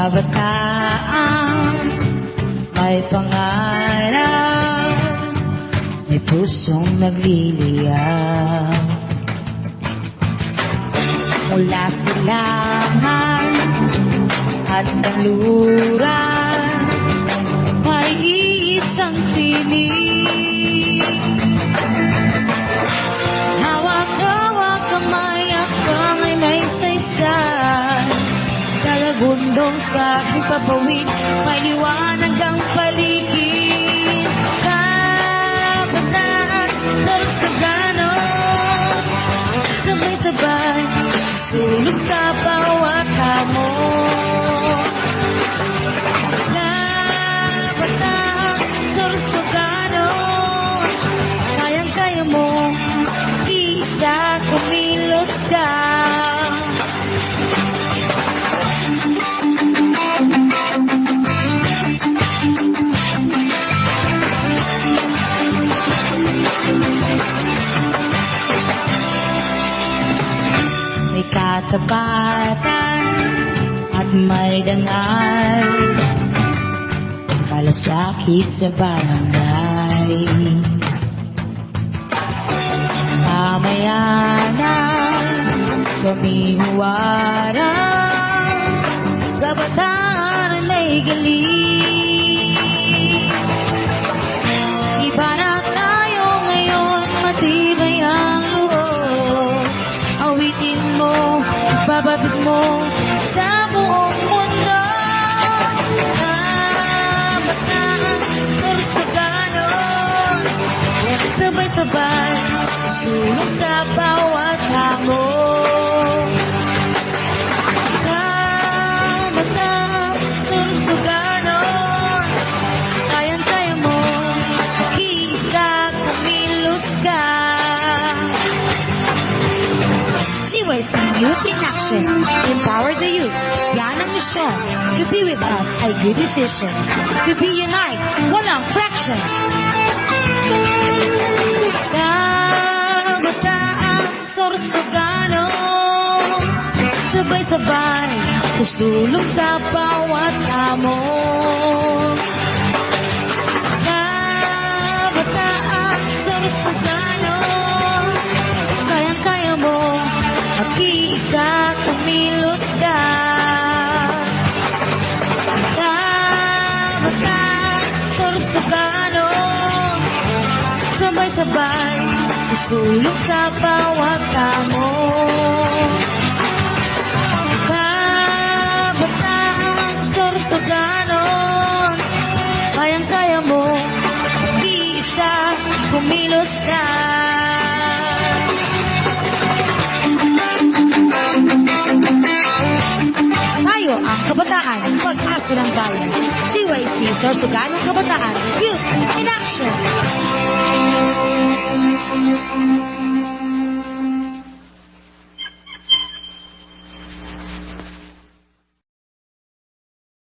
kabataan, may pangarap, may pusong nagliliyab. Mula silangan at kanluran, may isang tinig. Hawak-hawak kamay at kamay may saysay, kalagundong sa aking papawid, may liwanag ang paligid. Kabataan, Sorsogon, sabay-sabay, sulog sa bawat hamon. Kabataan, Sorsogon, kayang-kaya mo, isa kumilos ka. May katapatan at may dangal, kalasakit sa barangay. Pamayanan, pamihuwarang, kabataan may galing. Iba na tayo ngayon, matibay ang loob. Awitin mo, bababit mo sa buong mundo. Kabataan, Sorsogon, sabay-sabay, sulong sa bawat hamon. Kabataan, Sorsogon, kayang-kaya mo, mag-iisa kumilos ka. CYC Youth in Action. Empower the youth. Yan ang misyon. To be with us ay good decision. To be unite, walang fraction. Kabataan, Sorsogon, sabay-sabay, susulong sa bawat hamon. Kabataan, Sorsogon, kayang-kaya mo, mag-iisa kumilos ka. Kabataan, Sorsogon, sabay-sabay, susulong sa bawat hamon. Kabataan, Sorsogon, kayang-kaya mo, mag-iisa kumilos ka. Tayo ang kabataan, pag-asa ng bayan. CYC Sorsogon Kabataan, Youth in Action.